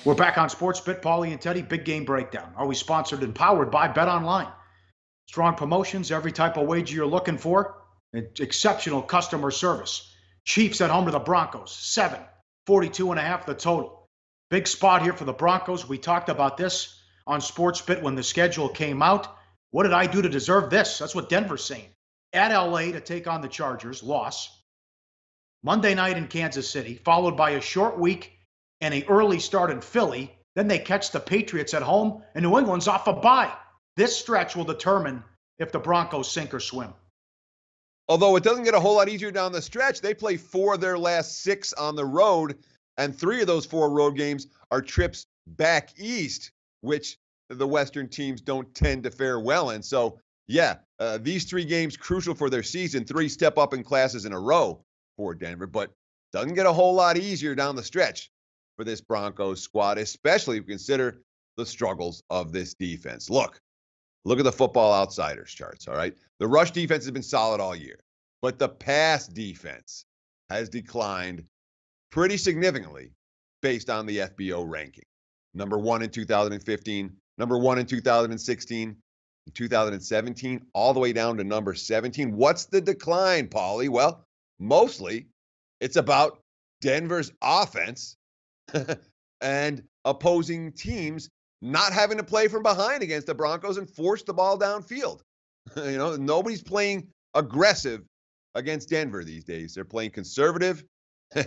We're back on Sports Bit, Pauly and Teddy, big game breakdown. Always sponsored and powered by Bet Online. Strong promotions, every type of wager you're looking for, exceptional customer service. Chiefs at home to the Broncos, 7, 42.5 the total. Big spot here for the Broncos. We talked about this on Sports Bit when the schedule came out. What did I do to deserve this? That's what Denver's saying. At LA to take on the Chargers, loss. Monday night in Kansas City, followed by a short week and an early start in Philly. Then they catch the Patriots at home, and New England's off a bye. This stretch will determine if the Broncos sink or swim. Although it doesn't get a whole lot easier down the stretch, they play 4 of their last 6 on the road, and 3 of those 4 road games are trips back east, which the Western teams don't tend to fare well in. So, yeah, these 3 games crucial for their season, 3 step-up in classes in a row for Denver, but doesn't get a whole lot easier down the stretch for this Broncos squad, especially if you consider the struggles of this defense. Look at the Football Outsiders charts, all right? The rush defense has been solid all year, but the pass defense has declined pretty significantly based on the FBO ranking. Number 1 in 2015, number 1 in 2016, in 2017, all the way down to number 17. What's the decline, Pauly? Well, mostly it's about Denver's offense and opposing teams not having to play from behind against the Broncos and force the ball downfield. Nobody's playing aggressive against Denver these days. They're playing conservative,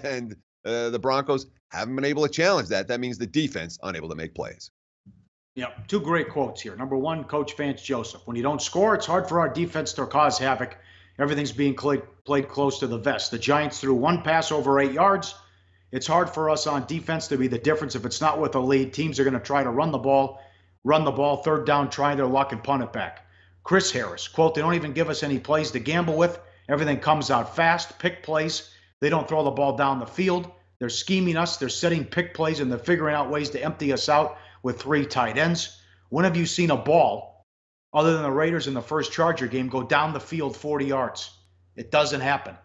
and the Broncos haven't been able to challenge that. That means the defense unable to make plays. Yeah, 2 great quotes here. Number 1, Coach Vance Joseph. When you don't score, it's hard for our defense to cause havoc. Everything's being played close to the vest. The Giants threw 1 pass over 8 yards. It's hard for us on defense to be the difference if it's not with a lead. Teams are going to try to run the ball, 3rd down, trying their luck and punt it back. Chris Harris, quote, they don't even give us any plays to gamble with. Everything comes out fast, pick plays. They don't throw the ball down the field. They're scheming us. They're setting pick plays, and they're figuring out ways to empty us out with 3 tight ends. When have you seen a ball, other than the Raiders in the first Charger game, go down the field 40 yards? It doesn't happen.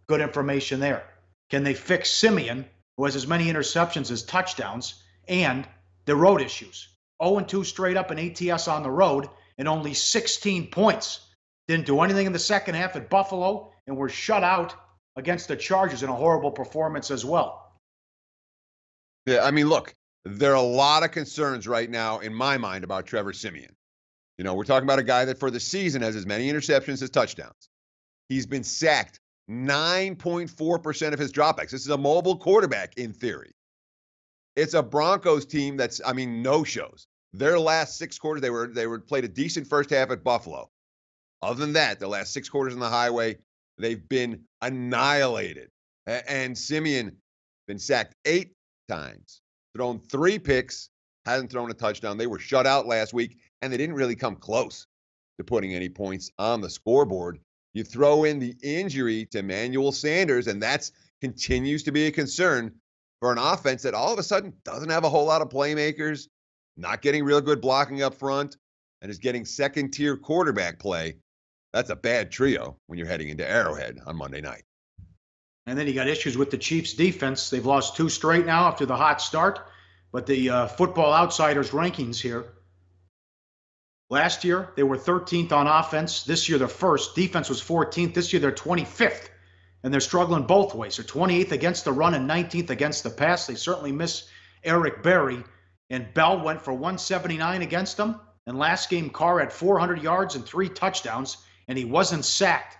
Good information there. Can they fix Simeon, who has as many interceptions as touchdowns, and the road issues? 0-2 straight up in ATS on the road and only 16 points. Didn't do anything in the second half at Buffalo and were shut out against the Chargers in a horrible performance as well. Yeah, I mean, look, there are a lot of concerns right now in my mind about Trevor Siemian. We're talking about a guy that for the season has as many interceptions as touchdowns. He's been sacked 9.4% of his dropbacks. This is a mobile quarterback in theory. It's a Broncos team that's, no-shows. Their last 6 quarters, they were played a decent first half at Buffalo. Other than that, the last 6 quarters on the highway, they've been annihilated. And Simeon been sacked 8 times, thrown 3 picks, hasn't thrown a touchdown. They were shut out last week, and they didn't really come close to putting any points on the scoreboard. You throw in the injury to Emmanuel Sanders, and that continues to be a concern for an offense that all of a sudden doesn't have a whole lot of playmakers, not getting real good blocking up front, and is getting second-tier quarterback play. That's a bad trio when you're heading into Arrowhead on Monday night. And then you got issues with the Chiefs' defense. They've lost 2 straight now after the hot start. But the Football Outsiders rankings here, last year, they were 13th on offense. This year, they're first. Defense was 14th. This year, they're 25th. And they're struggling both ways. They're 28th against the run and 19th against the pass. They certainly miss Eric Berry. And Bell went for 179 against them. And last game, Carr had 400 yards and 3 touchdowns, and he wasn't sacked.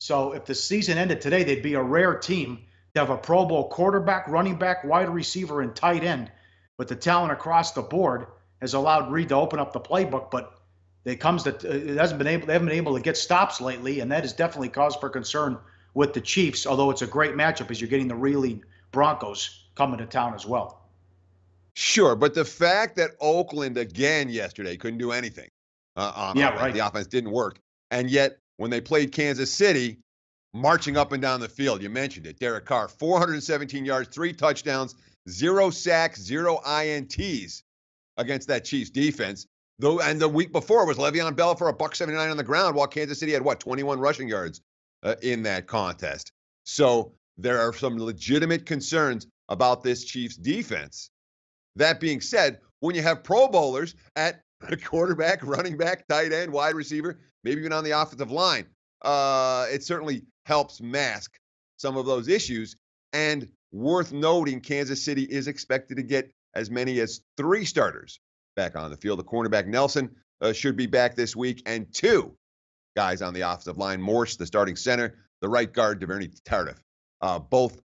So if the season ended today, they'd be a rare team to have a Pro Bowl quarterback, running back, wide receiver, and tight end. But the talent across the board has allowed Reed to open up the playbook, but they haven't been able to get stops lately, and that is definitely cause for concern with the Chiefs, although it's a great matchup as you're getting the reeling Broncos coming to town as well. Sure, but the fact that Oakland again yesterday couldn't do anything on offense, right. The offense didn't work, and yet when they played Kansas City, marching up and down the field, you mentioned it, Derek Carr, 417 yards, 3 touchdowns, 0 sacks, 0 INTs against that Chiefs defense. And the week before was Le'Veon Bell for $179 on the ground, while Kansas City had, 21 rushing yards in that contest. So there are some legitimate concerns about this Chiefs defense. That being said, when you have Pro Bowlers at quarterback, running back, tight end, wide receiver, maybe even on the offensive line, it certainly helps mask some of those issues. And worth noting, Kansas City is expected to get as many as 3 starters back on the field. The cornerback Nelson should be back this week, and 2 guys on the offensive line, Morse, the starting center, the right guard, DeVerney Tardif, both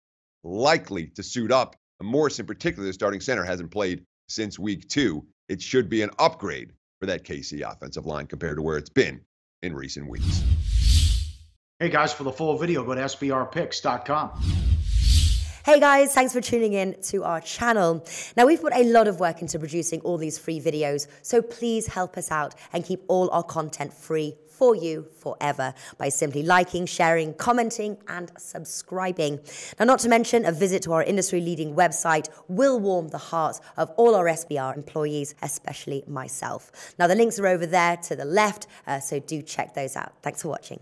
likely to suit up. Morse, in particular, the starting center, hasn't played since week 2. It should be an upgrade for that KC offensive line compared to where it's been in recent weeks. Hey, guys, for the full video, go to sbrpicks.com. Hey guys, thanks for tuning in to our channel. Now, we've put a lot of work into producing all these free videos, so please help us out and keep all our content free for you forever by simply liking, sharing, commenting, and subscribing. Now, not to mention, a visit to our industry-leading website will warm the hearts of all our SBR employees, especially myself. Now, the links are over there to the left, so do check those out. Thanks for watching.